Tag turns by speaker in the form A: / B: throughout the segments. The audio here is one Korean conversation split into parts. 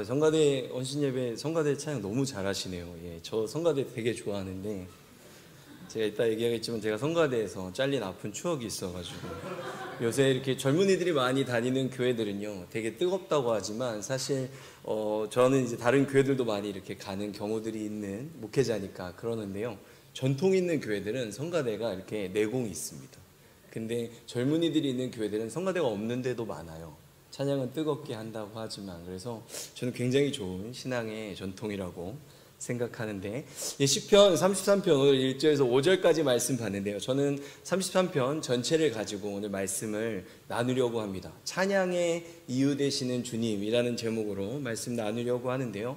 A: 성가대 원신예배 성가대 찬양 너무 잘하시네요. 예, 저 성가대 되게 좋아하는데 제가 이따 얘기하겠지만 제가 성가대에서 잘린 아픈 추억이 있어가지고 요새 이렇게 젊은이들이 많이 다니는 교회들은요 되게 뜨겁다고 하지만 사실 저는 이제 다른 교회들도 많이 이렇게 가는 경우들이 있는 목회자니까 그러는데요, 전통 있는 교회들은 성가대가 이렇게 내공이 있습니다. 근데 젊은이들이 있는 교회들은 성가대가 없는 데도 많아요. 찬양은 뜨겁게 한다고 하지만, 그래서 저는 굉장히 좋은 신앙의 전통이라고 생각하는데, 시편 33편 오늘 1절에서 5절까지 말씀 봤는데요, 저는 33편 전체를 가지고 오늘 말씀을 나누려고 합니다. 찬양의 이유 되시는 주님이라는 제목으로 말씀 나누려고 하는데요,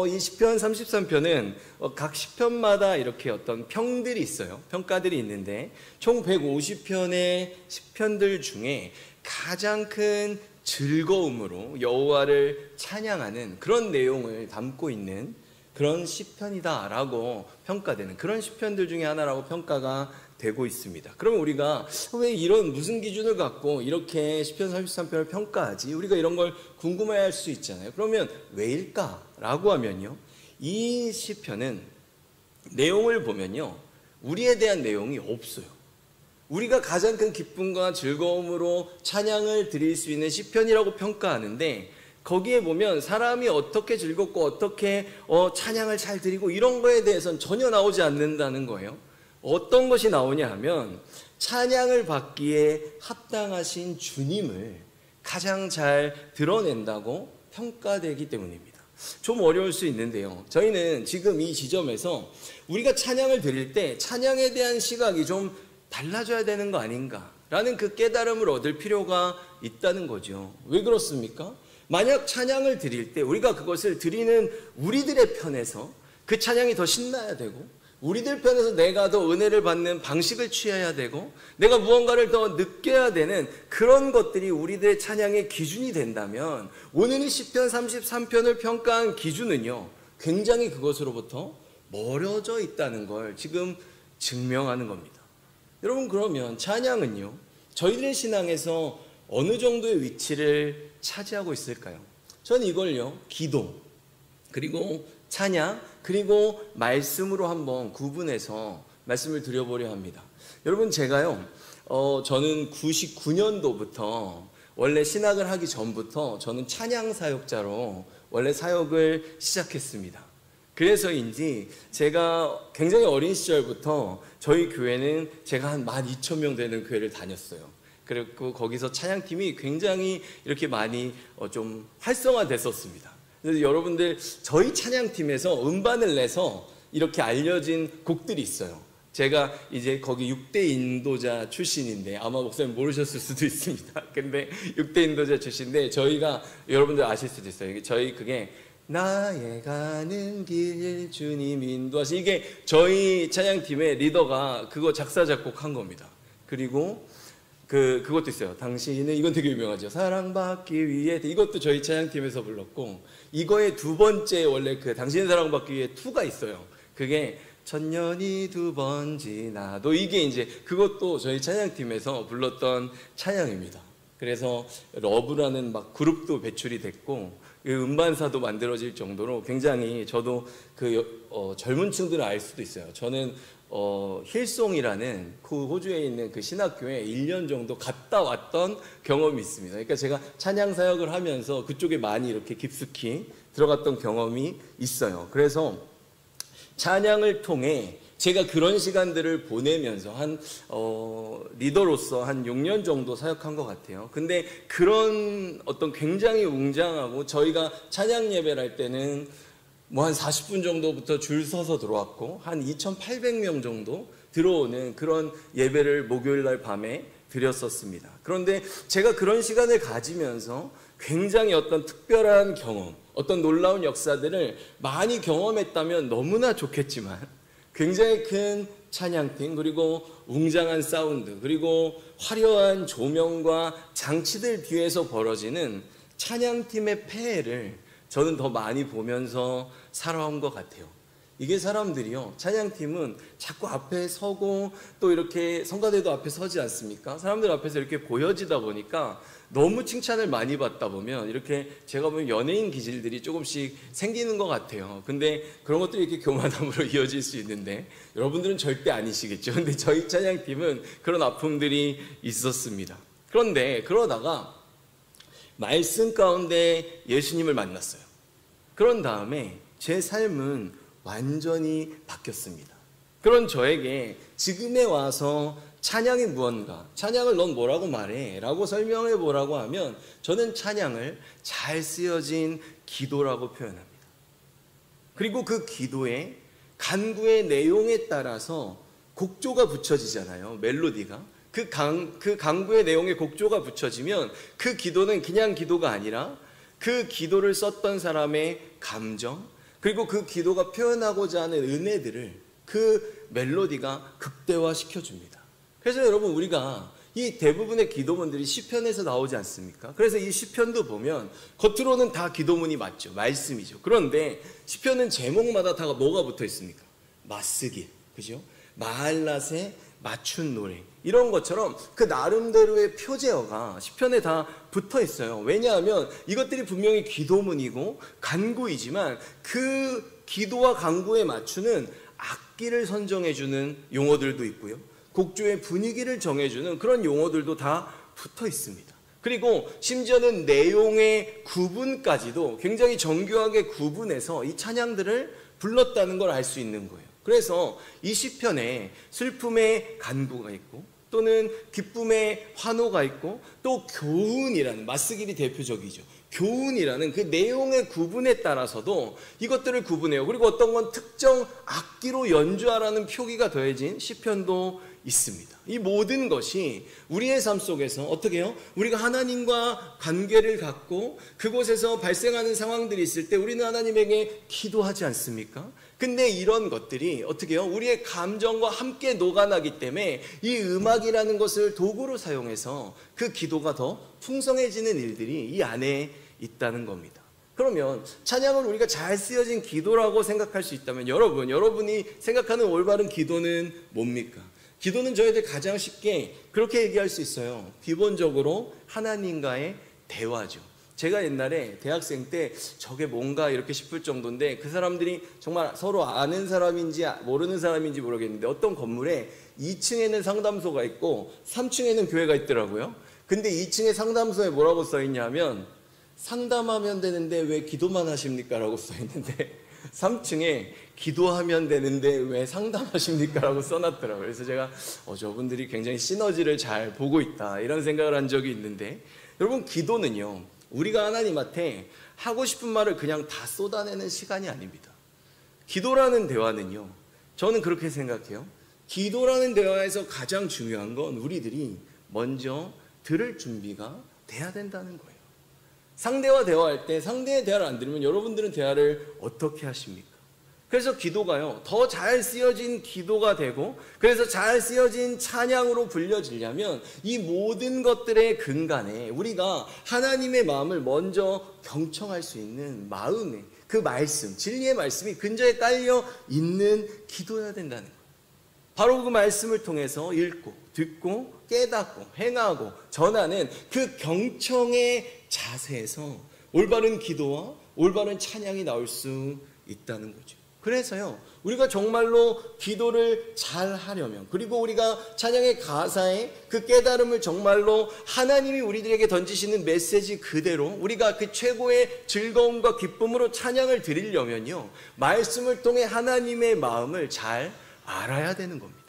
A: 이 시편 33편은 각 시편마다 이렇게 어떤 평들이 있어요. 평가들이 있는데 총 150편의 시편들 중에 가장 큰 즐거움으로 여호와를 찬양하는 그런 내용을 담고 있는 그런 시편이다라고 평가되는 그런 시편들 중에 하나라고 평가가 되고 있습니다. 그러면 우리가 왜 이런 무슨 기준을 갖고 이렇게 시편 33편을 평가하지? 우리가 이런 걸 궁금해할 수 있잖아요. 그러면 왜일까라고 하면요, 이 시편은 내용을 보면요 우리에 대한 내용이 없어요. 우리가 가장 큰 기쁨과 즐거움으로 찬양을 드릴 수 있는 시편이라고 평가하는데, 거기에 보면 사람이 어떻게 즐겁고 어떻게 찬양을 잘 드리고 이런 거에 대해서는 전혀 나오지 않는다는 거예요. 어떤 것이 나오냐 하면 찬양을 받기에 합당하신 주님을 가장 잘 드러낸다고 평가되기 때문입니다. 좀 어려울 수 있는데요, 저희는 지금 이 지점에서 우리가 찬양을 드릴 때 찬양에 대한 시각이 좀 달라져야 되는 거 아닌가라는 그 깨달음을 얻을 필요가 있다는 거죠. 왜 그렇습니까? 만약 찬양을 드릴 때 우리가 그것을 드리는 우리들의 편에서 그 찬양이 더 신나야 되고, 우리들 편에서 내가 더 은혜를 받는 방식을 취해야 되고, 내가 무언가를 더 느껴야 되는 그런 것들이 우리들의 찬양의 기준이 된다면, 오늘 이 시편 33편을 평가한 기준은요 굉장히 그것으로부터 멀어져 있다는 걸 지금 증명하는 겁니다. 여러분, 그러면 찬양은요 저희들의 신앙에서 어느 정도의 위치를 차지하고 있을까요? 저는 이걸요 기도, 그리고 찬양, 그리고 말씀으로 한번 구분해서 말씀을 드려보려 합니다. 여러분, 제가요 저는 99년도부터 원래 신학을 하기 전부터 저는 찬양 사역자로 원래 사역을 시작했습니다. 그래서인지 제가 굉장히 어린 시절부터 저희 교회는 제가 한 12,000명 되는 교회를 다녔어요. 그리고 거기서 찬양팀이 굉장히 이렇게 많이 좀 활성화됐었습니다. 그래서 여러분들, 저희 찬양팀에서 음반을 내서 이렇게 알려진 곡들이 있어요. 제가 이제 거기 6대 인도자 출신인데 아마 목사님 모르셨을 수도 있습니다. 근데 6대 인도자 출신인데, 저희가 여러분들 아실 수도 있어요. 저희 그게 나의 가는 길 주님 인도하시, 이게 저희 찬양팀의 리더가 그거 작사 작곡한 겁니다. 그리고 그것도 있어요. 당신은, 이건 되게 유명하죠. 사랑받기 위해, 이것도 저희 찬양팀에서 불렀고, 이거의 두 번째 원래 그 당신은 사랑받기 위해 2가 있어요. 그게 천년이 두 번 지나도, 이게 이제 그것도 저희 찬양팀에서 불렀던 찬양입니다. 그래서 러브라는 막 그룹도 배출이 됐고, 음반사도 만들어질 정도로 굉장히, 저도 젊은 층들은 알 수도 있어요. 저는 힐송이라는 그 호주에 있는 그 신학교에 1년 정도 갔다 왔던 경험이 있습니다. 그러니까 제가 찬양 사역을 하면서 그쪽에 많이 이렇게 깊숙이 들어갔던 경험이 있어요. 그래서 찬양을 통해 제가 그런 시간들을 보내면서 리더로서 한 6년 정도 사역한 것 같아요. 근데 그런 어떤 굉장히 웅장하고, 저희가 찬양 예배를 할 때는 뭐 한 40분 정도부터 줄 서서 들어왔고, 한 2,800명 정도 들어오는 그런 예배를 목요일 날 밤에 드렸었습니다. 그런데 제가 그런 시간을 가지면서 굉장히 어떤 특별한 경험, 어떤 놀라운 역사들을 많이 경험했다면 너무나 좋겠지만, 굉장히 큰 찬양팀, 그리고 웅장한 사운드, 그리고 화려한 조명과 장치들 뒤에서 벌어지는 찬양팀의 폐해를 저는 더 많이 보면서 살아온 것 같아요. 이게 사람들이요, 찬양팀은 자꾸 앞에 서고 또 이렇게 성가대도 앞에 서지 않습니까? 사람들 앞에서 이렇게 보여지다 보니까 너무 칭찬을 많이 받다 보면 이렇게 제가 보면 연예인 기질들이 조금씩 생기는 것 같아요. 근데 그런 것들이 이렇게 교만함으로 이어질 수 있는데 여러분들은 절대 아니시겠죠. 근데 저희 찬양팀은 그런 아픔들이 있었습니다. 그런데 그러다가 말씀 가운데 예수님을 만났어요. 그런 다음에 제 삶은 완전히 바뀌었습니다. 그런 저에게 지금에 와서 찬양이 무언가, 찬양을 넌 뭐라고 말해? 라고 설명해 보라고 하면 저는 찬양을 잘 쓰여진 기도라고 표현합니다. 그리고 그 기도에 간구의 내용에 따라서 곡조가 붙여지잖아요. 멜로디가. 그 간구의 내용에 곡조가 붙여지면 그 기도는 그냥 기도가 아니라 그 기도를 썼던 사람의 감정, 그리고 그 기도가 표현하고자 하는 은혜들을 그 멜로디가 극대화시켜줍니다. 그래서 여러분, 우리가 이 대부분의 기도문들이 시편에서 나오지 않습니까? 그래서 이 시편도 보면 겉으로는 다 기도문이 맞죠. 말씀이죠. 그런데 시편은 제목마다 다 뭐가 붙어 있습니까? 맞쓰기, 그죠? 마할랏에 맞춘 노래, 이런 것처럼 그 나름대로의 표제어가 시편에 다 붙어 있어요. 왜냐하면 이것들이 분명히 기도문이고 간구이지만 그 기도와 간구에 맞추는 악기를 선정해주는 용어들도 있고요, 곡조의 분위기를 정해주는 그런 용어들도 다 붙어 있습니다. 그리고 심지어는 내용의 구분까지도 굉장히 정교하게 구분해서 이 찬양들을 불렀다는 걸 알 수 있는 거예요. 그래서 이 시편에 슬픔의 간구가 있고 또는 기쁨의 환호가 있고 또 교훈이라는, 맞쓰기이 대표적이죠. 교훈이라는 그 내용의 구분에 따라서도 이것들을 구분해요. 그리고 어떤 건 특정 악기로 연주하라는 표기가 더해진 시편도 있습니다. 이 모든 것이 우리의 삶 속에서 어떻게 해요? 우리가 하나님과 관계를 갖고 그곳에서 발생하는 상황들이 있을 때 우리는 하나님에게 기도하지 않습니까? 근데 이런 것들이 어떻게 해요? 우리의 감정과 함께 녹아나기 때문에 이 음악이라는 것을 도구로 사용해서 그 기도가 더 풍성해지는 일들이 이 안에 있다는 겁니다. 그러면 찬양을 우리가 잘 쓰여진 기도라고 생각할 수 있다면 여러분이 생각하는 올바른 기도는 뭡니까? 기도는 저희들 가장 쉽게 그렇게 얘기할 수 있어요. 기본적으로 하나님과의 대화죠. 제가 옛날에 대학생 때 저게 뭔가 이렇게 싶을 정도인데 그 사람들이 정말 서로 아는 사람인지 모르는 사람인지 모르겠는데 어떤 건물에 2층에는 상담소가 있고 3층에는 교회가 있더라고요. 근데 2층에 상담소에 뭐라고 써있냐면 상담하면 되는데 왜 기도만 하십니까? 라고 써있는데 3층에 기도하면 되는데 왜 상담하십니까? 라고 써놨더라고요. 그래서 제가 저분들이 굉장히 시너지를 잘 보고 있다 이런 생각을 한 적이 있는데, 여러분, 기도는요 우리가 하나님한테 하고 싶은 말을 그냥 다 쏟아내는 시간이 아닙니다. 기도라는 대화는요, 저는 그렇게 생각해요. 기도라는 대화에서 가장 중요한 건 우리들이 먼저 들을 준비가 돼야 된다는 거예요. 상대와 대화할 때 상대의 대화를 안 들으면 여러분들은 대화를 어떻게 하십니까? 그래서 기도가요 더 잘 쓰여진 기도가 되고, 그래서 잘 쓰여진 찬양으로 불려지려면 이 모든 것들의 근간에 우리가 하나님의 마음을 먼저 경청할 수 있는 마음에 그 말씀, 진리의 말씀이 근저에 깔려 있는 기도여야 된다는 거예요. 바로 그 말씀을 통해서 읽고 듣고 깨닫고 행하고 전하는 그 경청의 자세에서 올바른 기도와 올바른 찬양이 나올 수 있다는 거죠. 그래서요 우리가 정말로 기도를 잘 하려면, 그리고 우리가 찬양의 가사에 그 깨달음을 정말로 하나님이 우리들에게 던지시는 메시지 그대로 우리가 그 최고의 즐거움과 기쁨으로 찬양을 드리려면요 말씀을 통해 하나님의 마음을 잘 알아야 되는 겁니다.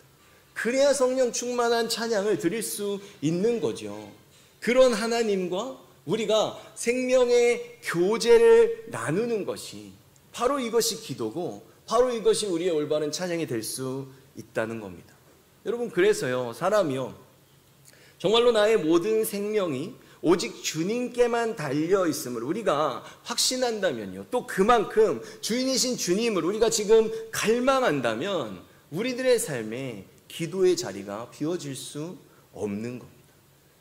A: 그래야 성령 충만한 찬양을 드릴 수 있는 거죠. 그런 하나님과 우리가 생명의 교제를 나누는 것이 바로 이것이 기도고, 바로 이것이 우리의 올바른 찬양이 될 수 있다는 겁니다. 여러분, 그래서요 사람이요 정말로 나의 모든 생명이 오직 주님께만 달려있음을 우리가 확신한다면요, 또 그만큼 주인이신 주님을 우리가 지금 갈망한다면 우리들의 삶에 기도의 자리가 비워질 수 없는 겁니다.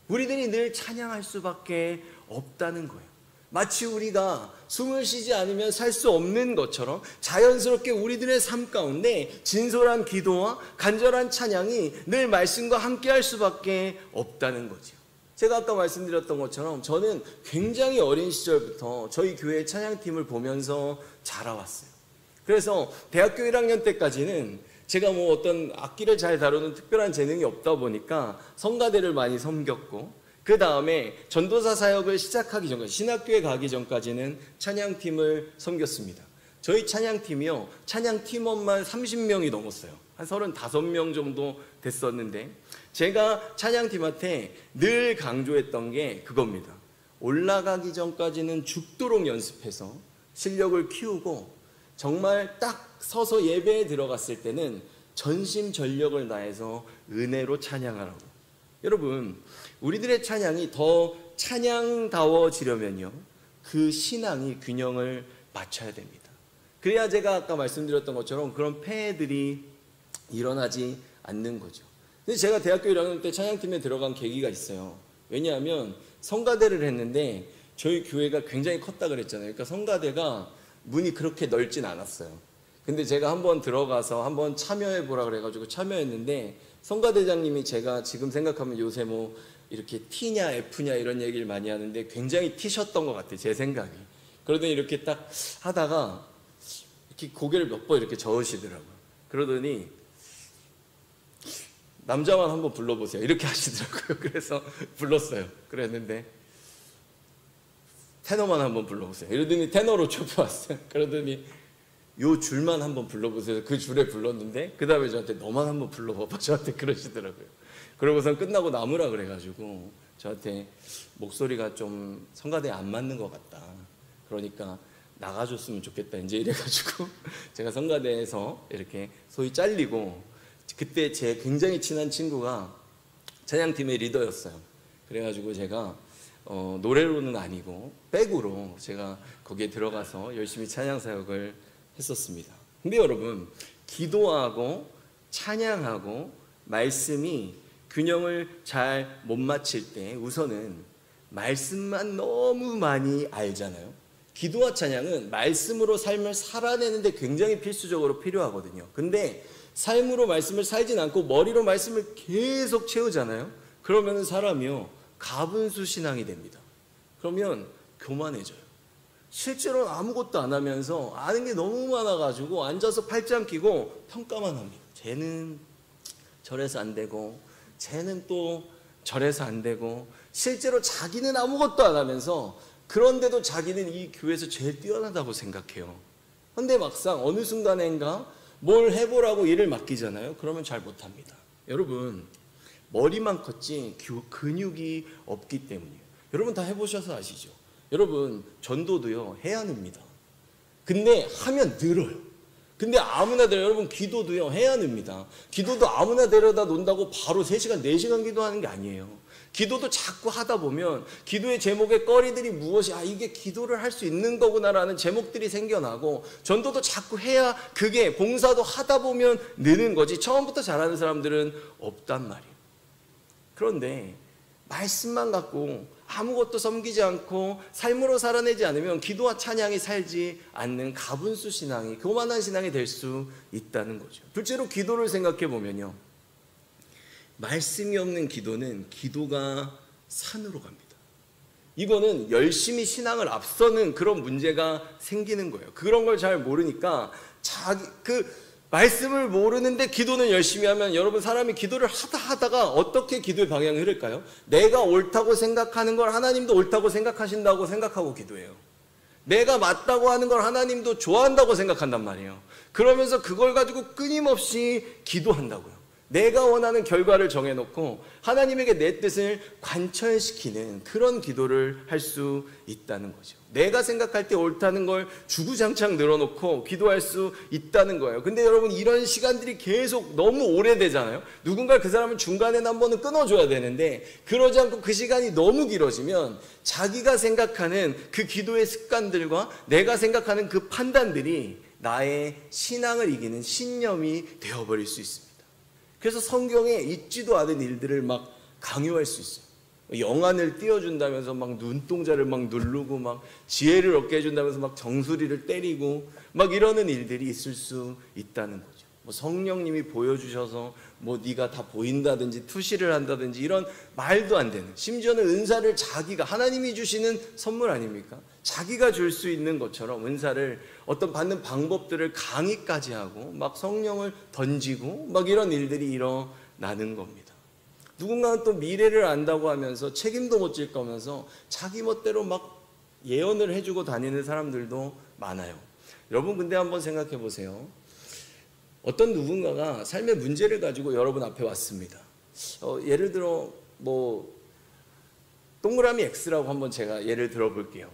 A: 우리들이 늘 찬양할 수밖에 없다는 거예요. 마치 우리가 숨을 쉬지 않으면 살 수 없는 것처럼 자연스럽게 우리들의 삶 가운데 진솔한 기도와 간절한 찬양이 늘 말씀과 함께 할 수밖에 없다는 거죠. 제가 아까 말씀드렸던 것처럼 저는 굉장히 어린 시절부터 저희 교회 찬양팀을 보면서 자라왔어요. 그래서 대학교 1학년 때까지는 제가 뭐 어떤 악기를 잘 다루는 특별한 재능이 없다 보니까 성가대를 많이 섬겼고, 그 다음에 전도사 사역을 시작하기 전까지, 신학교에 가기 전까지는 찬양팀을 섬겼습니다. 저희 찬양팀이요, 찬양팀원만 30명이 넘었어요. 한 35명 정도 됐었는데, 제가 찬양팀한테 늘 강조했던 게 그겁니다. 올라가기 전까지는 죽도록 연습해서 실력을 키우고, 정말 딱 서서 예배에 들어갔을 때는 전심전력을 다해서 은혜로 찬양하라고. 여러분, 우리들의 찬양이 더 찬양다워지려면요, 그 신앙이 균형을 맞춰야 됩니다. 그래야 제가 아까 말씀드렸던 것처럼 그런 폐해들이 일어나지 않는 거죠. 근데 제가 대학교 1학년 때 찬양팀에 들어간 계기가 있어요. 왜냐하면 성가대를 했는데 저희 교회가 굉장히 컸다 그랬잖아요. 그러니까 성가대가 문이 그렇게 넓진 않았어요. 근데 제가 한번 들어가서 한번 참여해보라 그래가지고 참여했는데, 성가대장님이 제가 지금 생각하면 요새 뭐 이렇게 T냐 F냐 이런 얘기를 많이 하는데 굉장히 T셨던 것 같아요, 제 생각이. 그러더니 이렇게 딱 하다가 이렇게 고개를 몇 번 이렇게 저으시더라고요. 그러더니 남자만 한번 불러보세요 이렇게 하시더라고요. 그래서 불렀어요. 그랬는데 테너만 한번 불러보세요 이러더니 테너로 좁혀왔어요. 그러더니 요 줄만 한번 불러보세요. 그 줄에 불렀는데 그 다음에 저한테 너만 한번 불러봐봐 저한테 그러시더라고요. 그러고선 끝나고 남으라 그래가지고 저한테 목소리가 좀 성가대에 안 맞는 것 같다, 그러니까 나가줬으면 좋겠다 이제 이래가지고 제가 성가대에서 이렇게 소위 잘리고, 그때 제 굉장히 친한 친구가 찬양팀의 리더였어요. 그래가지고 제가 노래로는 아니고 백으로 제가 거기에 들어가서 열심히 찬양 사역을 했었습니다. 근데 여러분, 기도하고 찬양하고 말씀이 균형을 잘 못 맞힐 때 우선은 말씀만 너무 많이 알잖아요. 기도와 찬양은 말씀으로 삶을 살아내는데 굉장히 필수적으로 필요하거든요. 근데 삶으로 말씀을 살진 않고 머리로 말씀을 계속 채우잖아요. 그러면 사람이요, 가분수 신앙이 됩니다. 그러면 교만해져요. 실제로는 아무것도 안 하면서 아는 게 너무 많아가지고 앉아서 팔짱 끼고 평가만 합니다. 쟤는 저래서 안 되고 쟤는 또 저래서 안 되고, 실제로 자기는 아무것도 안 하면서 그런데도 자기는 이 교회에서 제일 뛰어나다고 생각해요. 근데 막상 어느 순간인가 뭘 해보라고 일을 맡기잖아요. 그러면 잘 못합니다. 여러분, 머리만 컸지 근육이 없기 때문이에요. 여러분 다 해보셔서 아시죠? 여러분, 전도도요, 해야 합니다. 근데 하면 늘어요. 근데 아무나 데려, 여러분 기도도요, 해야 합니다. 기도도 아무나 데려다 놓는다고 바로 3시간, 4시간 기도하는 게 아니에요. 기도도 자꾸 하다 보면 기도의 제목의 거리들이 무엇이, 이게 기도를 할 수 있는 거구나라는 제목들이 생겨나고, 전도도 자꾸 해야, 그게 봉사도 하다 보면 느는 거지 처음부터 잘하는 사람들은 없단 말이에요. 그런데 말씀만 갖고 아무것도 섬기지 않고 삶으로 살아내지 않으면 기도와 찬양이 살지 않는 가분수 신앙이, 교만한 신앙이 될 수 있다는 거죠. 둘째로 기도를 생각해 보면요, 말씀이 없는 기도는 기도가 산으로 갑니다. 이거는 열심히 신앙을 앞서는 그런 문제가 생기는 거예요. 그런 걸 잘 모르니까 말씀을 모르는데 기도는 열심히 하면, 여러분, 사람이 기도를 하다가 어떻게 기도의 방향이 흐를까요? 내가 옳다고 생각하는 걸 하나님도 옳다고 생각하신다고 생각하고 기도해요. 내가 맞다고 하는 걸 하나님도 좋아한다고 생각한단 말이에요. 그러면서 그걸 가지고 끊임없이 기도한다고요. 내가 원하는 결과를 정해놓고 하나님에게 내 뜻을 관철시키는 그런 기도를 할 수 있다는 거죠. 내가 생각할 때 옳다는 걸 주구장창 늘어놓고 기도할 수 있다는 거예요. 근데 여러분, 이런 시간들이 계속 너무 오래되잖아요. 누군가 그 사람을 중간에 한 번은 끊어줘야 되는데, 그러지 않고 그 시간이 너무 길어지면 자기가 생각하는 그 기도의 습관들과 내가 생각하는 그 판단들이 나의 신앙을 이기는 신념이 되어버릴 수 있습니다. 그래서 성경에 있지도 않은 일들을 막 강요할 수 있어요. 영안을 띄워준다면서 막 눈동자를 막 누르고 막 지혜를 얻게 해준다면서 막 정수리를 때리고 막 이러는 일들이 있을 수 있다는 거죠. 뭐 성령님이 보여주셔서 뭐 네가 다 보인다든지 투시를 한다든지 이런 말도 안 되는, 심지어는 은사를 자기가, 하나님이 주시는 선물 아닙니까? 자기가 줄 수 있는 것처럼 은사를 어떤 받는 방법들을 강의까지 하고 막 성령을 던지고 막 이런 일들이 일어나는 겁니다. 누군가는 또 미래를 안다고 하면서 책임도 못 질 거면서 자기 멋대로 막 예언을 해주고 다니는 사람들도 많아요. 여러분 근데 한번 생각해 보세요. 어떤 누군가가 삶의 문제를 가지고 여러분 앞에 왔습니다. 예를 들어 뭐 동그라미 X라고 한번 제가 예를 들어 볼게요.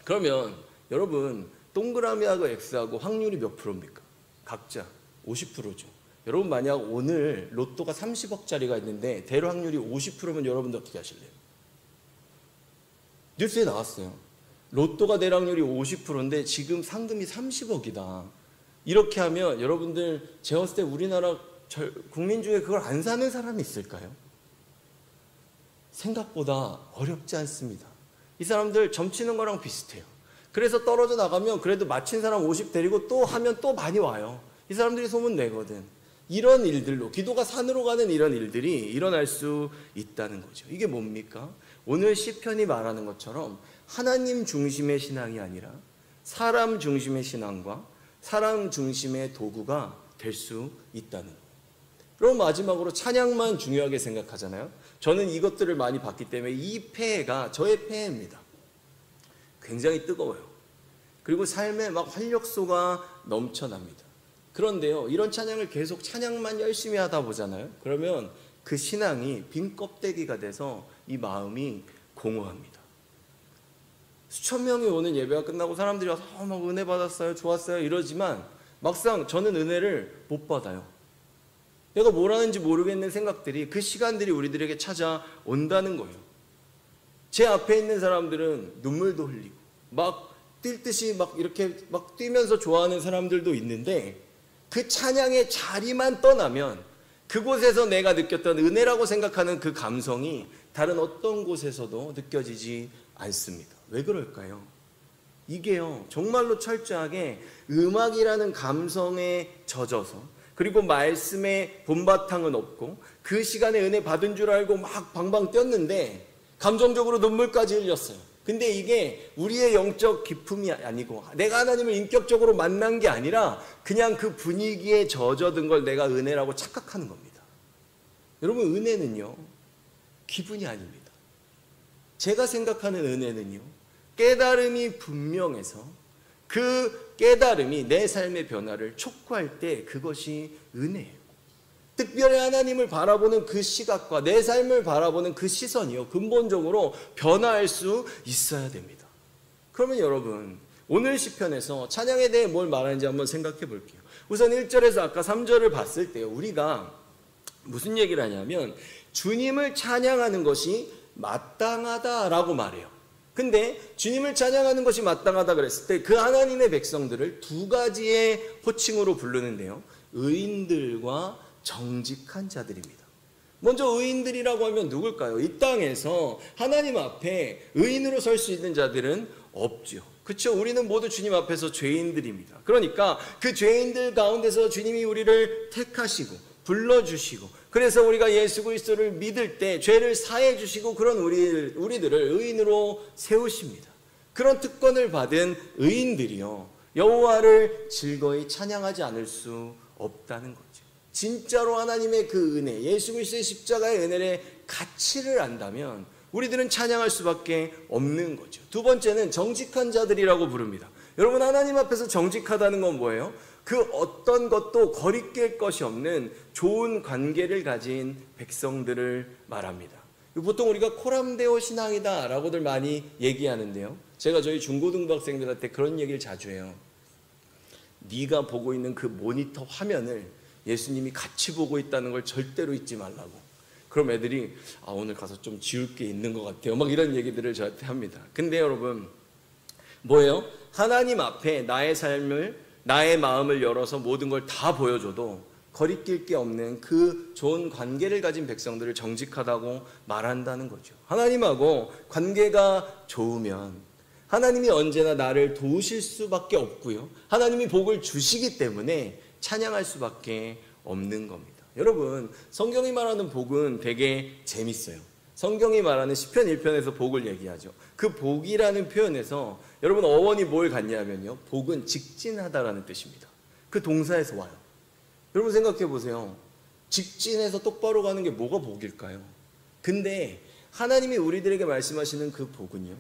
A: 그러면 여러분 동그라미하고 X하고 확률이 몇 프로입니까? 각자 50%죠. 여러분 만약 오늘 로또가 30억짜리가 있는데 대로 확률이 50%면 여러분들 어떻게 하실래요? 뉴스에 나왔어요. 로또가 될 확률이 50%인데 지금 상금이 30억이다. 이렇게 하면 여러분들 제가 봤을 때 우리나라 국민 중에 그걸 안 사는 사람이 있을까요? 생각보다 어렵지 않습니다. 이 사람들 점치는 거랑 비슷해요. 그래서 떨어져 나가면 그래도 맞힌 사람 50 데리고 또 하면 또 많이 와요. 이 사람들이 소문 내거든. 이런 일들로, 기도가 산으로 가는 이런 일들이 일어날 수 있다는 거죠. 이게 뭡니까? 오늘 시편이 말하는 것처럼 하나님 중심의 신앙이 아니라 사람 중심의 신앙과 사람 중심의 도구가 될 수 있다는 거예요. 그럼 마지막으로 찬양만 중요하게 생각하잖아요. 저는 이것들을 많이 봤기 때문에 이 폐해가 저의 폐해입니다. 굉장히 뜨거워요. 그리고 삶에 막 활력소가 넘쳐납니다. 그런데요, 이런 찬양을 계속 찬양만 열심히 하다 보잖아요. 그러면 그 신앙이 빈 껍데기가 돼서 이 마음이 공허합니다. 수천 명이 오는 예배가 끝나고 사람들이 와서 막 은혜 받았어요, 좋았어요 이러지만 막상 저는 은혜를 못 받아요. 내가 뭘 하는지 모르겠는 생각들이, 그 시간들이 우리들에게 찾아온다는 거예요. 제 앞에 있는 사람들은 눈물도 흘리고 막 뛸 듯이 막 이렇게 막 뛰면서 좋아하는 사람들도 있는데 그 찬양의 자리만 떠나면 그곳에서 내가 느꼈던 은혜라고 생각하는 그 감성이 다른 어떤 곳에서도 느껴지지 않습니다. 왜 그럴까요? 이게요, 정말로 철저하게 음악이라는 감성에 젖어서, 그리고 말씀의 본바탕은 없고 그 시간에 은혜 받은 줄 알고 막 방방 뛰었는데 감정적으로 눈물까지 흘렸어요. 근데 이게 우리의 영적 기품이 아니고 내가 하나님을 인격적으로 만난 게 아니라 그냥 그 분위기에 젖어든 걸 내가 은혜라고 착각하는 겁니다. 여러분, 은혜는요 기분이 아닙니다. 제가 생각하는 은혜는요, 깨달음이 분명해서 그 깨달음이 내 삶의 변화를 촉구할 때 그것이 은혜예요. 특별히 하나님을 바라보는 그 시각과 내 삶을 바라보는 그 시선이요, 근본적으로 변화할 수 있어야 됩니다. 그러면 여러분, 오늘 시편에서 찬양에 대해 뭘 말하는지 한번 생각해 볼게요. 우선 1절에서 아까 3절을 봤을 때요, 우리가 무슨 얘기를 하냐면 주님을 찬양하는 것이 마땅하다라고 말해요. 근데 주님을 찬양하는 것이 마땅하다 그랬을 때 그 하나님의 백성들을 두 가지의 호칭으로 부르는데요, 의인들과 정직한 자들입니다. 먼저 의인들이라고 하면 누굴까요? 이 땅에서 하나님 앞에 의인으로 설 수 있는 자들은 없죠. 그렇죠? 우리는 모두 주님 앞에서 죄인들입니다. 그러니까 그 죄인들 가운데서 주님이 우리를 택하시고 불러주시고, 그래서 우리가 예수 그리스도를 믿을 때 죄를 사해 주시고 그런 우리들을 의인으로 세우십니다. 그런 특권을 받은 의인들이요, 여호와를 즐거이 찬양하지 않을 수 없다는 거죠. 진짜로 하나님의 그 은혜, 예수 그리스도의 십자가의 은혜의 가치를 안다면 우리들은 찬양할 수밖에 없는 거죠. 두 번째는 정직한 자들이라고 부릅니다. 여러분, 하나님 앞에서 정직하다는 건 뭐예요? 그 어떤 것도 거리낄 것이 없는 좋은 관계를 가진 백성들을 말합니다. 보통 우리가 코람데오 신앙이다 라고들 많이 얘기하는데요, 제가 저희 중고등부 학생들한테 그런 얘기를 자주 해요. 네가 보고 있는 그 모니터 화면을 예수님이 같이 보고 있다는 걸 절대로 잊지 말라고. 그럼 애들이 오늘 가서 좀 지울 게 있는 것 같아요, 막 이런 얘기들을 저한테 합니다. 근데 여러분, 뭐예요? 하나님 앞에 나의 삶을, 나의 마음을 열어서 모든 걸 다 보여줘도 거리낄 게 없는 그 좋은 관계를 가진 백성들을 정직하다고 말한다는 거죠. 하나님하고 관계가 좋으면 하나님이 언제나 나를 도우실 수밖에 없고요. 하나님이 복을 주시기 때문에 찬양할 수밖에 없는 겁니다. 여러분, 성경이 말하는 복은 되게 재밌어요. 성경이 말하는 시편 1편에서 복을 얘기하죠. 그 복이라는 표현에서 여러분 어원이 뭘 갖냐면요, 복은 직진하다라는 뜻입니다. 그 동사에서 와요. 여러분 생각해 보세요. 직진해서 똑바로 가는 게 뭐가 복일까요? 근데 하나님이 우리들에게 말씀하시는 그 복은요,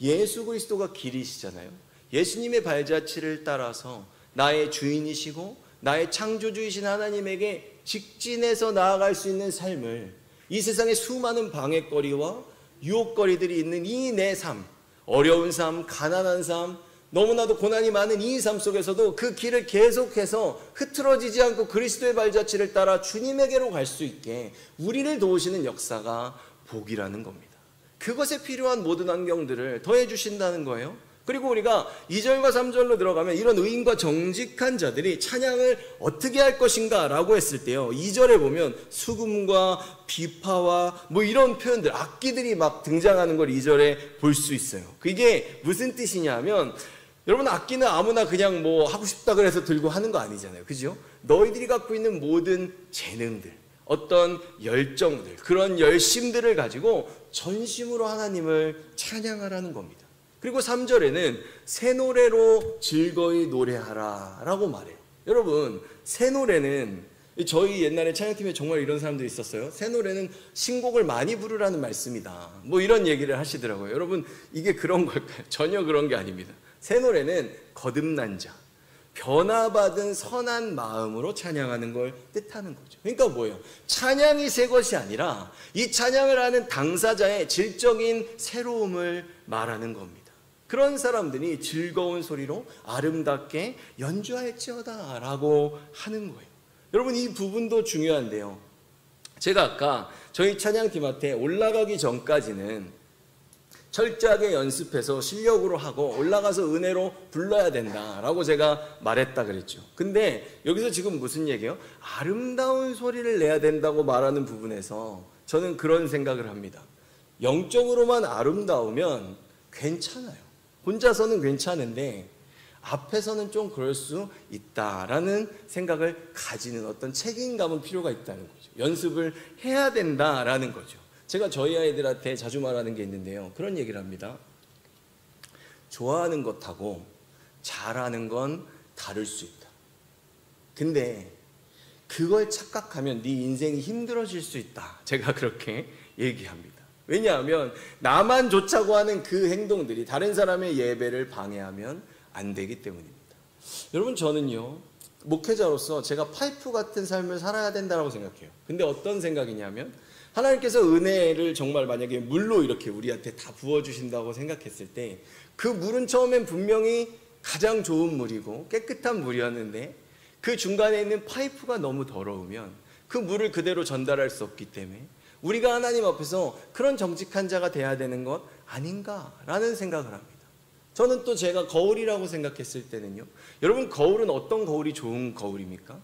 A: 예수 그리스도가 길이시잖아요. 예수님의 발자취를 따라서 나의 주인이시고 나의 창조주이신 하나님에게 직진해서 나아갈 수 있는 삶을, 이 세상에 수많은 방해거리와 유혹거리들이 있는 이 내 삶, 어려운 삶, 가난한 삶, 너무나도 고난이 많은 이 삶 속에서도 그 길을 계속해서 흐트러지지 않고 그리스도의 발자취를 따라 주님에게로 갈 수 있게 우리를 도우시는 역사가 복이라는 겁니다. 그것에 필요한 모든 환경들을 더해 주신다는 거예요. 그리고 우리가 2절과 3절로 들어가면 이런 의인과 정직한 자들이 찬양을 어떻게 할 것인가 라고 했을 때요, 2절에 보면 수금과 비파와 뭐 이런 표현들, 악기들이 막 등장하는 걸 2절에 볼 수 있어요. 그게 무슨 뜻이냐면, 여러분 악기는 아무나 그냥 뭐 하고 싶다 그래서 들고 하는 거 아니잖아요. 그죠? 너희들이 갖고 있는 모든 재능들, 어떤 열정들, 그런 열심들을 가지고 전심으로 하나님을 찬양하라는 겁니다. 그리고 3절에는 새 노래로 즐거이 노래하라 라고 말해요. 여러분, 새 노래는, 저희 옛날에 찬양팀에 정말 이런 사람들이 있었어요. 새 노래는 신곡을 많이 부르라는 말씀이다, 뭐 이런 얘기를 하시더라고요. 여러분, 이게 그런 걸까요? 전혀 그런 게 아닙니다. 새 노래는 거듭난 자, 변화받은 선한 마음으로 찬양하는 걸 뜻하는 거죠. 그러니까 뭐예요? 찬양이 새 것이 아니라 이 찬양을 하는 당사자의 질적인 새로움을 말하는 겁니다. 그런 사람들이 즐거운 소리로 아름답게 연주할지어다 라고 하는 거예요. 여러분, 이 부분도 중요한데요, 제가 아까 저희 찬양팀한테 올라가기 전까지는 철저하게 연습해서 실력으로 하고 올라가서 은혜로 불러야 된다라고 제가 말했다 그랬죠. 근데 여기서 지금 무슨 얘기예요? 아름다운 소리를 내야 된다고 말하는 부분에서 저는 그런 생각을 합니다. 영적으로만 아름다우면 괜찮아요. 혼자서는 괜찮은데 앞에서는 좀 그럴 수 있다라는 생각을 가지는 어떤 책임감은 필요가 있다는 거죠. 연습을 해야 된다라는 거죠. 제가 저희 아이들한테 자주 말하는 게 있는데요, 그런 얘기를 합니다. 좋아하는 것하고 잘하는 건 다를 수 있다. 근데 그걸 착각하면 네 인생이 힘들어질 수 있다. 제가 그렇게 얘기합니다. 왜냐하면 나만 좋자고 하는 그 행동들이 다른 사람의 예배를 방해하면 안 되기 때문입니다. 여러분, 저는요, 목회자로서 제가 파이프 같은 삶을 살아야 된다고 생각해요. 근데 어떤 생각이냐면, 하나님께서 은혜를 정말 만약에 물로 이렇게 우리한테 다 부어주신다고 생각했을 때 그 물은 처음엔 분명히 가장 좋은 물이고 깨끗한 물이었는데 그 중간에 있는 파이프가 너무 더러우면 그 물을 그대로 전달할 수 없기 때문에 우리가 하나님 앞에서 그런 정직한 자가 돼야 되는 것 아닌가라는 생각을 합니다. 저는 또 제가 거울이라고 생각했을 때는요, 여러분, 거울은 어떤 거울이 좋은 거울입니까?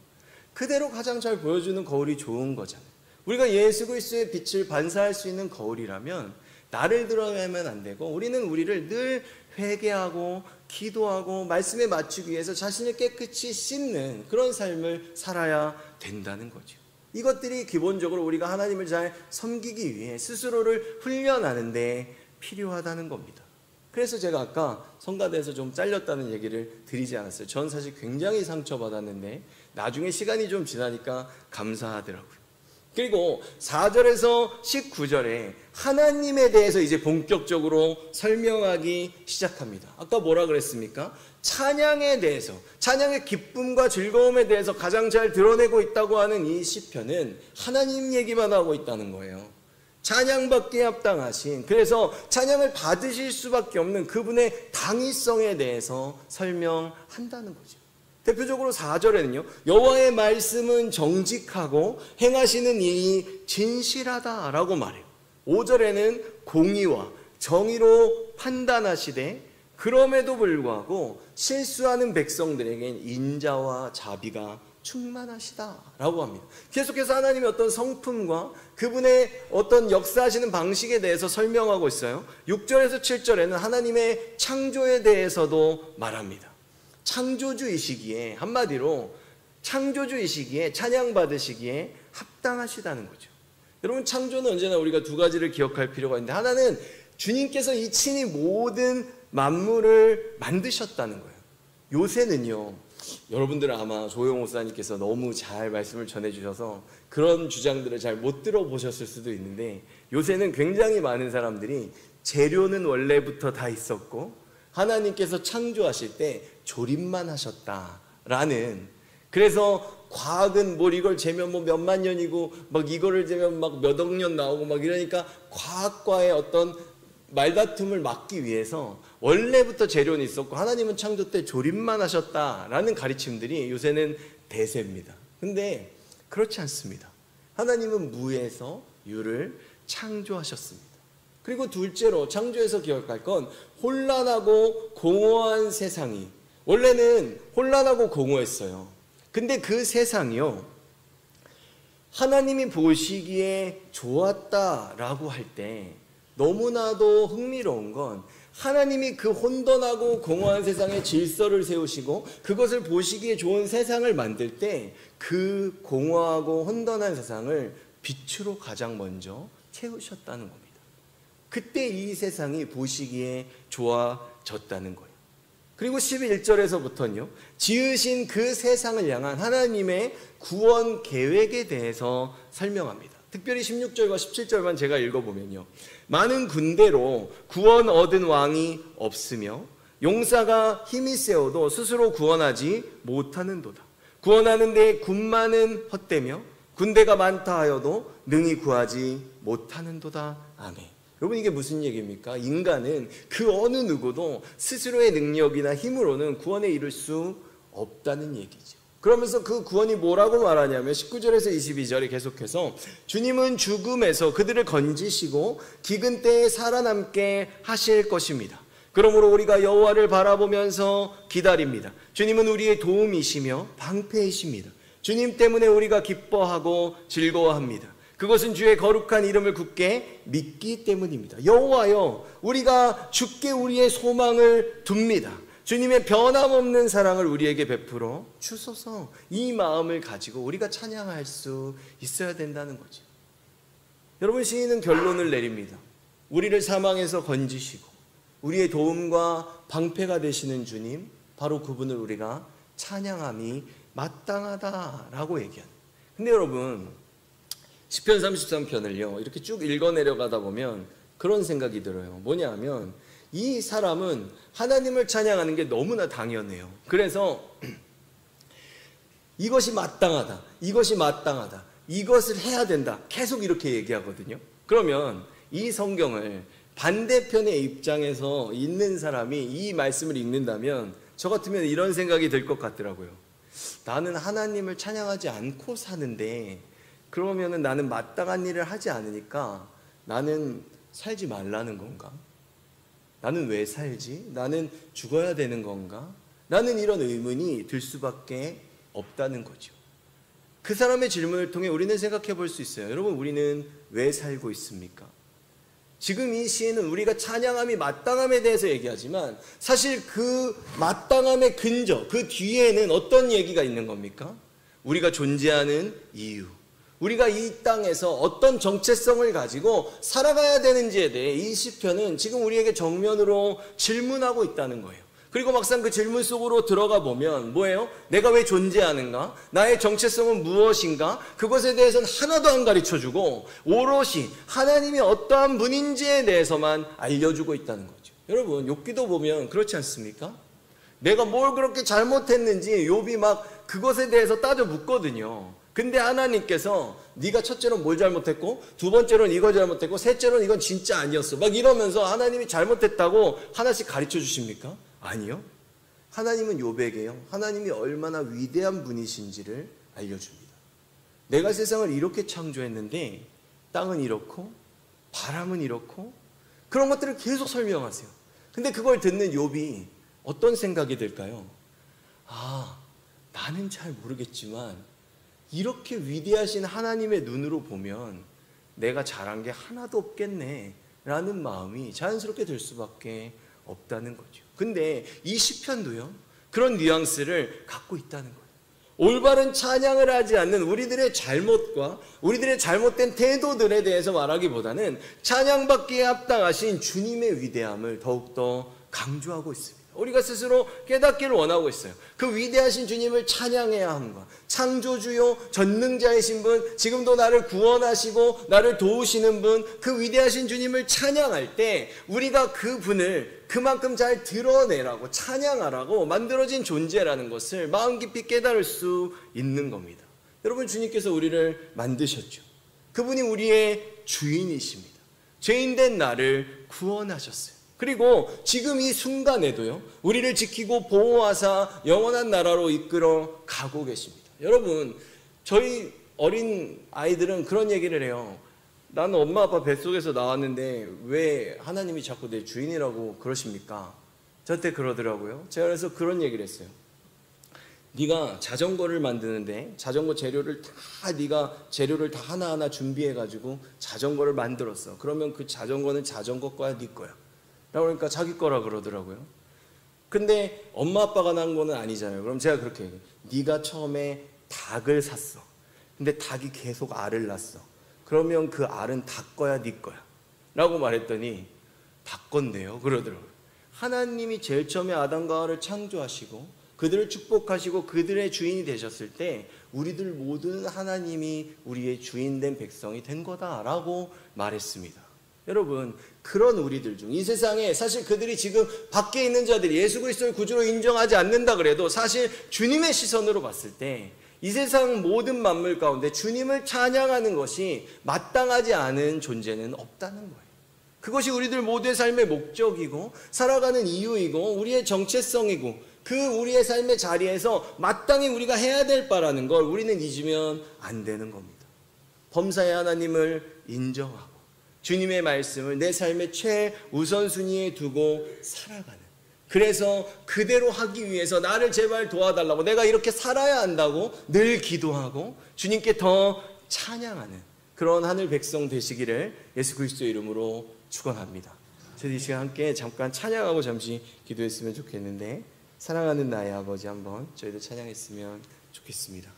A: 그대로 가장 잘 보여주는 거울이 좋은 거잖아요. 우리가 예수 그리스도의 빛을 반사할 수 있는 거울이라면 나를 드러내면 안 되고, 우리는 우리를 늘 회개하고 기도하고 말씀에 맞추기 위해서 자신을 깨끗이 씻는 그런 삶을 살아야 된다는 거죠. 이것들이 기본적으로 우리가 하나님을 잘 섬기기 위해 스스로를 훈련하는 데 필요하다는 겁니다. 그래서 제가 아까 성가대에서 좀 잘렸다는 얘기를 드리지 않았어요. 전 사실 굉장히 상처받았는데 나중에 시간이 좀 지나니까 감사하더라고요. 그리고 4절에서 19절에 하나님에 대해서 이제 본격적으로 설명하기 시작합니다. 아까 뭐라 그랬습니까? 찬양에 대해서, 찬양의 기쁨과 즐거움에 대해서 가장 잘 드러내고 있다고 하는 이 시편은 하나님 얘기만 하고 있다는 거예요. 찬양받기에 합당하신, 그래서 찬양을 받으실 수밖에 없는 그분의 당위성에 대해서 설명한다는 거죠. 대표적으로 4절에는요, 여호와의 말씀은 정직하고 행하시는 일이 진실하다라고 말해요. 5절에는 공의와 정의로 판단하시되 그럼에도 불구하고 실수하는 백성들에겐 인자와 자비가 충만하시다라고 합니다. 계속해서 하나님의 어떤 성품과 그분의 어떤 역사하시는 방식에 대해서 설명하고 있어요. 6절에서 7절에는 하나님의 창조에 대해서도 말합니다. 창조주이시기에, 한마디로 창조주이시기에, 찬양받으시기에 합당하시다는 거죠. 여러분, 창조는 언제나 우리가 두 가지를 기억할 필요가 있는데, 하나는 주님께서 이 친히 모든 만물을 만드셨다는 거예요. 요새는요, 여러분들은 아마 조용 목사님께서 너무 잘 말씀을 전해주셔서 그런 주장들을 잘 못 들어보셨을 수도 있는데, 요새는 굉장히 많은 사람들이 재료는 원래부터 다 있었고 하나님께서 창조하실 때 조립만 하셨다라는, 그래서 과학은 뭘 이걸 재면 뭐 몇만 년이고 막 이거를 재면 막 몇억 년 나오고 막 이러니까 과학과의 어떤 말다툼을 막기 위해서 원래부터 재료는 있었고 하나님은 창조 때 조립만 하셨다라는 가르침들이 요새는 대세입니다. 근데 그렇지 않습니다. 하나님은 무에서 유를 창조하셨습니다. 그리고 둘째로 창조에서 기억할 건 혼란하고 공허한 세상이, 원래는 혼란하고 공허했어요. 근데 그 세상이요, 하나님이 보시기에 좋았다라고 할 때 너무나도 흥미로운 건, 하나님이 그 혼돈하고 공허한 세상에 질서를 세우시고 그것을 보시기에 좋은 세상을 만들 때 그 공허하고 혼돈한 세상을 빛으로 가장 먼저 채우셨다는 겁니다. 그때 이 세상이 보시기에 좋아졌다는 거예요. 그리고 11절에서부터는요, 지으신 그 세상을 향한 하나님의 구원 계획에 대해서 설명합니다. 특별히 16절과 17절만 제가 읽어보면요, 많은 군대로 구원 얻은 왕이 없으며 용사가 힘이 세어도 스스로 구원하지 못하는도다. 구원하는 데 군마는 헛되며 군대가 많다 하여도 능히 구하지 못하는도다. 아멘. 여러분, 이게 무슨 얘기입니까? 인간은 그 어느 누구도 스스로의 능력이나 힘으로는 구원에 이를 수 없다는 얘기죠. 그러면서 그 구원이 뭐라고 말하냐면 19절에서 22절에 계속해서 주님은 죽음에서 그들을 건지시고 기근 때에 살아남게 하실 것입니다. 그러므로 우리가 여호와를 바라보면서 기다립니다. 주님은 우리의 도움이시며 방패이십니다. 주님 때문에 우리가 기뻐하고 즐거워합니다. 그것은 주의 거룩한 이름을 굳게 믿기 때문입니다. 여호와여, 우리가 주께 우리의 소망을 둡니다. 주님의 변함없는 사랑을 우리에게 베풀어 주소서. 이 마음을 가지고 우리가 찬양할 수 있어야 된다는 거죠. 여러분, 시인은 결론을 내립니다. 우리를 사망에서 건지시고 우리의 도움과 방패가 되시는 주님, 바로 그분을 우리가 찬양함이 마땅하다라고 얘기합니다. 근데 여러분, 시편 33편을요 이렇게 쭉 읽어내려가다 보면 그런 생각이 들어요. 뭐냐 하면, 이 사람은 하나님을 찬양하는 게 너무나 당연해요. 그래서 이것이 마땅하다, 이것이 마땅하다, 이것을 해야 된다, 계속 이렇게 얘기하거든요. 그러면 이 성경을 반대편의 입장에서 읽는 사람이 이 말씀을 읽는다면 저 같으면 이런 생각이 들 것 같더라고요. 나는 하나님을 찬양하지 않고 사는데, 그러면은 나는 마땅한 일을 하지 않으니까 나는 살지 말라는 건가? 나는 왜 살지? 나는 죽어야 되는 건가? 나는 이런 의문이 들 수밖에 없다는 거죠. 그 사람의 질문을 통해 우리는 생각해 볼 수 있어요. 여러분, 우리는 왜 살고 있습니까? 지금 이 시에는 우리가 찬양함이 마땅함에 대해서 얘기하지만 사실 그 마땅함의 근저, 그 뒤에는 어떤 얘기가 있는 겁니까? 우리가 존재하는 이유, 우리가 이 땅에서 어떤 정체성을 가지고 살아가야 되는지에 대해 이 시편은 지금 우리에게 정면으로 질문하고 있다는 거예요. 그리고 막상 그 질문 속으로 들어가 보면 뭐예요? 내가 왜 존재하는가? 나의 정체성은 무엇인가? 그것에 대해서는 하나도 안 가르쳐주고 오롯이 하나님이 어떠한 분인지에 대해서만 알려주고 있다는 거죠. 여러분, 욥기도 보면 그렇지 않습니까? 내가 뭘 그렇게 잘못했는지 욥이 막 그것에 대해서 따져 묻거든요. 근데 하나님께서 네가 첫째로는 뭘 잘못했고, 두 번째로는 이거 잘못했고, 셋째로는 이건 진짜 아니었어, 막 이러면서 하나님이 잘못했다고 하나씩 가르쳐 주십니까? 아니요. 하나님은 욥에게요, 하나님이 얼마나 위대한 분이신지를 알려줍니다. 내가 세상을 이렇게 창조했는데 땅은 이렇고 바람은 이렇고, 그런 것들을 계속 설명하세요. 근데 그걸 듣는 욥이 어떤 생각이 들까요? 아, 나는 잘 모르겠지만 이렇게 위대하신 하나님의 눈으로 보면 내가 잘한 게 하나도 없겠네 라는 마음이 자연스럽게 들 수밖에 없다는 거죠. 근데 이 시편도요, 그런 뉘앙스를 갖고 있다는 거예요. 올바른 찬양을 하지 않는 우리들의 잘못과 우리들의 잘못된 태도들에 대해서 말하기보다는 찬양받기에 합당하신 주님의 위대함을 더욱더 강조하고 있습니다. 우리가 스스로 깨닫기를 원하고 있어요. 그 위대하신 주님을 찬양해야 함과, 창조주요 전능자이신 분, 지금도 나를 구원하시고 나를 도우시는 분, 그 위대하신 주님을 찬양할 때 우리가 그 분을 그만큼 잘 드러내라고, 찬양하라고 만들어진 존재라는 것을 마음 깊이 깨달을 수 있는 겁니다. 여러분, 주님께서 우리를 만드셨죠. 그분이 우리의 주인이십니다. 죄인된 나를 구원하셨어요. 그리고 지금 이 순간에도요, 우리를 지키고 보호하사 영원한 나라로 이끌어 가고 계십니다. 여러분, 저희 어린 아이들은 그런 얘기를 해요. 나는 엄마 아빠 뱃속에서 나왔는데 왜 하나님이 자꾸 내 주인이라고 그러십니까? 저한테 그러더라고요. 제가 그래서 그런 얘기를 했어요. 네가 자전거를 만드는데 자전거 재료를 다, 네가 재료를 다 하나하나 준비해가지고 자전거를 만들었어. 그러면 그 자전거는 자전거 거야, 네 거야? 그러니까 자기 거라 그러더라고요. 근데 엄마 아빠가 난 거는 아니잖아요. 그럼 제가 그렇게 얘기해요. 네가 처음에 닭을 샀어. 근데 닭이 계속 알을 낳았어. 그러면 그 알은 닭 거야, 네 거야? 라고 말했더니 닭 건데요 그러더라고요. 하나님이 제일 처음에 아담과 하와를 창조하시고 그들을 축복하시고 그들의 주인이 되셨을 때 우리들 모두는 하나님이 우리의 주인된 백성이 된 거다라고 말했습니다. 여러분, 그런 우리들 중 이 세상에 사실 그들이 지금 밖에 있는 자들이 예수 그리스도를 구주로 인정하지 않는다 그래도 사실 주님의 시선으로 봤을 때 이 세상 모든 만물 가운데 주님을 찬양하는 것이 마땅하지 않은 존재는 없다는 거예요. 그것이 우리들 모두의 삶의 목적이고 살아가는 이유이고 우리의 정체성이고 그 우리의 삶의 자리에서 마땅히 우리가 해야 될 바라는 걸 우리는 잊으면 안 되는 겁니다. 범사의 하나님을 인정하고 주님의 말씀을 내 삶의 최우선순위에 두고 살아가는, 그래서 그대로 하기 위해서 나를 제발 도와달라고, 내가 이렇게 살아야 한다고 늘 기도하고 주님께 더 찬양하는 그런 하늘 백성 되시기를 예수 그리스도의 이름으로 축원합니다. 저희 이 시간 함께 잠깐 찬양하고 잠시 기도했으면 좋겠는데, 사랑하는 나의 아버지 한번 저희도 찬양했으면 좋겠습니다.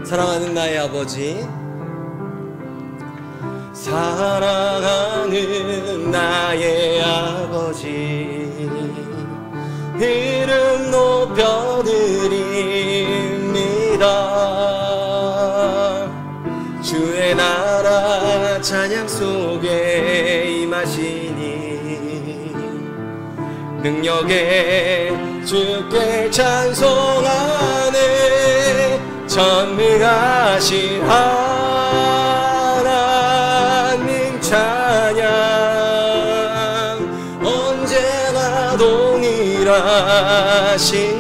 A: 사랑하는 나의 아버지, 사랑하는 나의 아버지, 이름 높여드립니다. 주의 나라 찬양 속에 임하시니 능력에 주께 찬송하네. 전능하신 하나님 찬양, 언제나 동일하신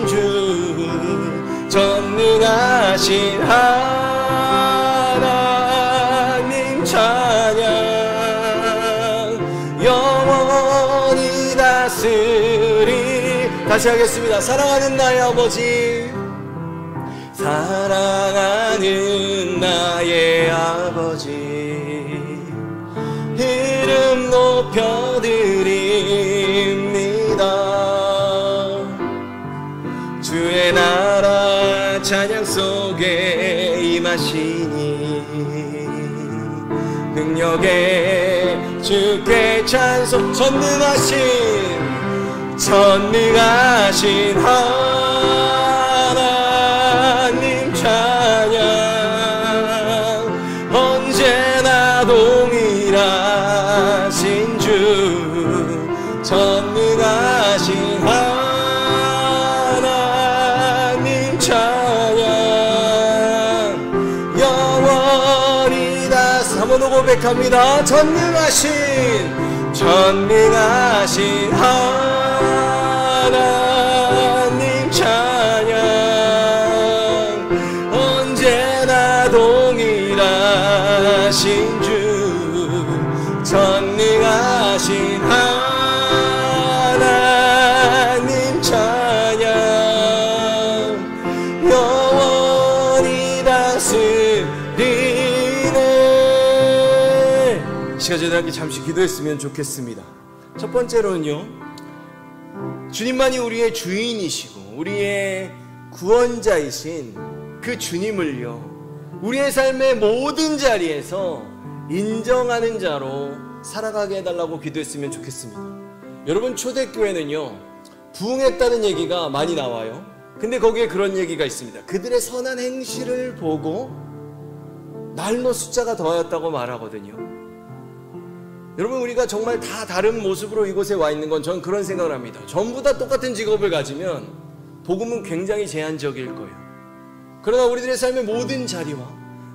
A: 주, 전능하신 하나님 찬양, 영원히 다스리. 다시 하겠습니다. 사랑하는 나의 아버지, 사랑하는 나의 아버지, 이름 높여드립니다. 주의 나라 찬양 속에 임하시니 능력에 주께 찬송. 전능하신 하나님 찬양, 언제나 동일하신 주, 전능하신 하나님 찬양, 영원히 다스. 한번 더 고백합니다. 전능하신 하나님 찬양, 저희들 함께 잠시 기도했으면 좋겠습니다. 첫 번째로는요, 주님만이 우리의 주인이시고 우리의 구원자이신 그 주님을요, 우리의 삶의 모든 자리에서 인정하는 자로 살아가게 해달라고 기도했으면 좋겠습니다. 여러분, 초대교회는요, 부흥했다는 얘기가 많이 나와요. 근데 거기에 그런 얘기가 있습니다. 그들의 선한 행실을 보고 날로 숫자가 더하였다고 말하거든요. 여러분, 우리가 정말 다 다른 모습으로 이곳에 와 있는 건 저는 그런 생각을 합니다. 전부 다 똑같은 직업을 가지면 복음은 굉장히 제한적일 거예요. 그러나 우리들의 삶의 모든 자리와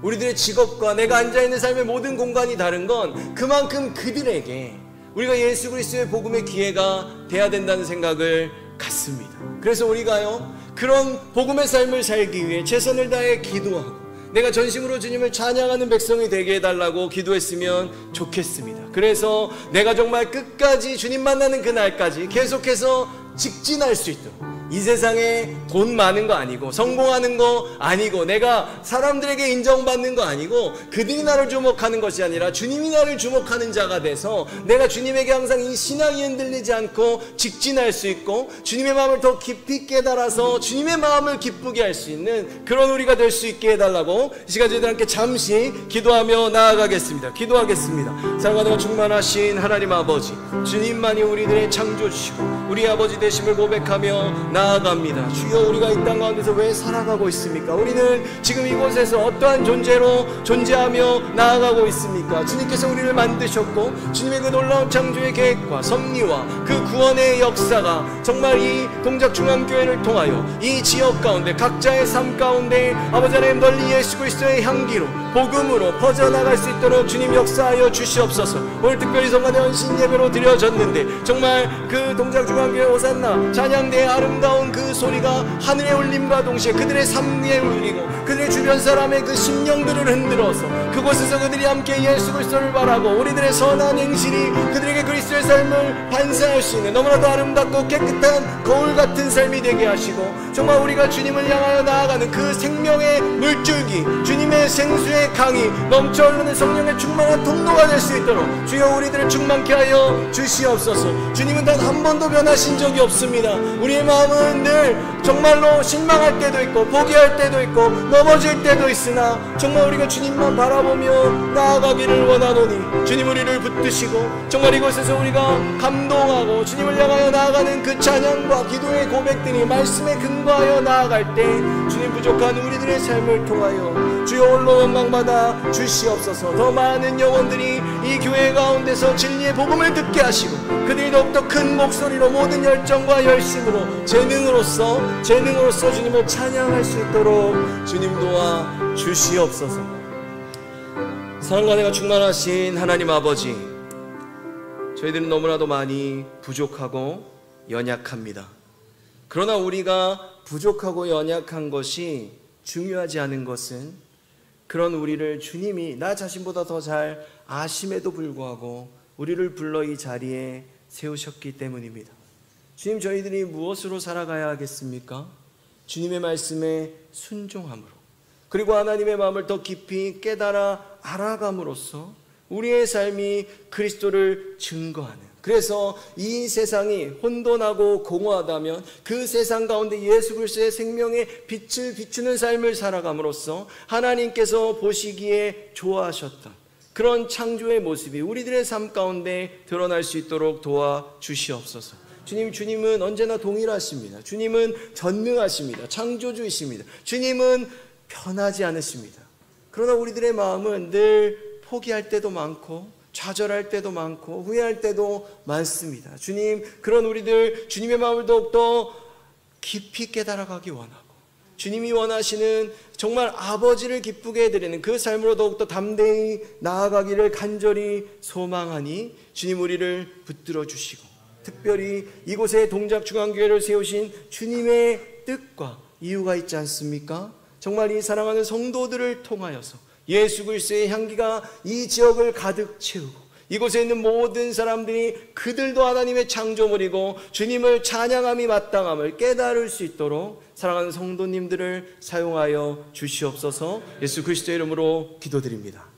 A: 우리들의 직업과 내가 앉아있는 삶의 모든 공간이 다른 건 그만큼 그들에게 우리가 예수 그리스도의 복음의 기회가 돼야 된다는 생각을 갖습니다. 그래서 우리가요, 그런 복음의 삶을 살기 위해 최선을 다해 기도하고 내가 전심으로 주님을 찬양하는 백성이 되게 해달라고 기도했으면 좋겠습니다. 그래서 내가 정말 끝까지 주님 만나는 그날까지 계속해서 직진할 수 있도록, 이 세상에 돈 많은 거 아니고 성공하는 거 아니고 내가 사람들에게 인정받는 거 아니고 그들이 나를 주목하는 것이 아니라 주님이 나를 주목하는 자가 돼서 내가 주님에게 항상 이 신앙이 흔들리지 않고 직진할 수 있고 주님의 마음을 더 깊이 깨달아서 주님의 마음을 기쁘게 할 수 있는 그런 우리가 될 수 있게 해달라고 이 시간 저희들 함께 잠시 기도하며 나아가겠습니다. 기도하겠습니다. 사랑하는 충만하신 하나님 아버지, 주님만이 우리들의 창조주시고 우리 아버지 되심을 고백하며 나아갑니다. 주여, 우리가 이 땅 가운데서 왜 살아가고 있습니까? 우리는 지금 이곳에서 어떠한 존재로 존재하며 나아가고 있습니까? 주님께서 우리를 만드셨고 주님의 그 놀라운 창조의 계획과 섭리와 그 구원의 역사가 정말 이 동작중앙교회를 통하여 이 지역 가운데 각자의 삶 가운데 아버지 하나님 널리 예수 그리스도의 향기로 복음으로 퍼져나갈 수 있도록 주님 역사하여 주시옵소서. 오늘 특별히 성가대 헌신 예배로 드려졌는데 정말 그 동작중앙교회 호산나 찬양대의 아름다운 그 소리가 하늘에 울림과 동시에 그들의 삶에 울리고 그들의 주변 사람의 그 심령들을 흔들어서 그곳에서 그들이 함께 예수 그리스도를 바라고 우리들의 선한 행실이 그들에게 그리스도의 삶을 반사할 수 있는 너무나도 아름답고 깨끗한 거울 같은 삶이 되게 하시고 정말 우리가 주님을 향하여 나아가는 그 생명의 물줄기, 주님의 생수의 강이 넘쳐 흐르는 성령의 충만한 통로가 될 수 있도록 주여 우리들을 충만케 하여 주시옵소서. 주님은 단 한 번도 변하신 적이 없습니다. 우리의 마음은 늘 정말로 실망할 때도 있고 포기할 때도 있고 넘어질 때도 있으나 정말 우리가 주님만 바라보며 나아가기를 원하노니 주님 우리를 붙드시고 정말 이곳에서 우리가 감동하고 주님을 향하여 나아가는 그 찬양과 기도의 고백들이 말씀에 근거하여 나아갈 때 주님 부족한 우리들의 삶을 통하여 주여 홀로 영광받아 주시옵소서. 더 많은 영혼들이 이 교회 가운데서 진리의 복음을 듣게 하시고 그들이 더욱더 큰 목소리로 모든 열정과 열심으로 재능으로서 주님을 찬양할 수 있도록 주님 도와 주시옵소서. 사랑과 은혜가 충만하신 하나님 아버지, 저희들은 너무나도 많이 부족하고 연약합니다. 그러나 우리가 부족하고 연약한 것이 중요하지 않은 것은 그런 우리를 주님이 나 자신보다 더 잘 아심에도 불구하고 우리를 불러 이 자리에 세우셨기 때문입니다. 주님, 저희들이 무엇으로 살아가야 하겠습니까? 주님의 말씀에 순종함으로, 그리고 하나님의 마음을 더 깊이 깨달아 알아감으로써 우리의 삶이 그리스도를 증거하는, 그래서 이 세상이 혼돈하고 공허하다면 그 세상 가운데 예수 그리스도의 생명의 빛을 비추는 삶을 살아감으로써 하나님께서 보시기에 좋아하셨던 그런 창조의 모습이 우리들의 삶 가운데 드러날 수 있도록 도와주시옵소서. 주님은 언제나 동일하십니다. 주님은 전능하십니다. 창조주이십니다. 주님은 변하지 않으십니다. 그러나 우리들의 마음은 늘 포기할 때도 많고 좌절할 때도 많고 후회할 때도 많습니다. 주님, 그런 우리들 주님의 마음을 더욱더 깊이 깨달아가기 원하고 주님이 원하시는 정말 아버지를 기쁘게 해드리는 그 삶으로 더욱더 담대히 나아가기를 간절히 소망하니 주님 우리를 붙들어 주시고 특별히 이곳에 동작중앙교회를 세우신 주님의 뜻과 이유가 있지 않습니까? 정말 이 사랑하는 성도들을 통하여서 예수 그리스도의 향기가 이 지역을 가득 채우고 이곳에 있는 모든 사람들이 그들도 하나님의 창조물이고 주님을 찬양함이 마땅함을 깨달을 수 있도록 사랑하는 성도님들을 사용하여 주시옵소서. 예수 그리스도의 이름으로 기도드립니다.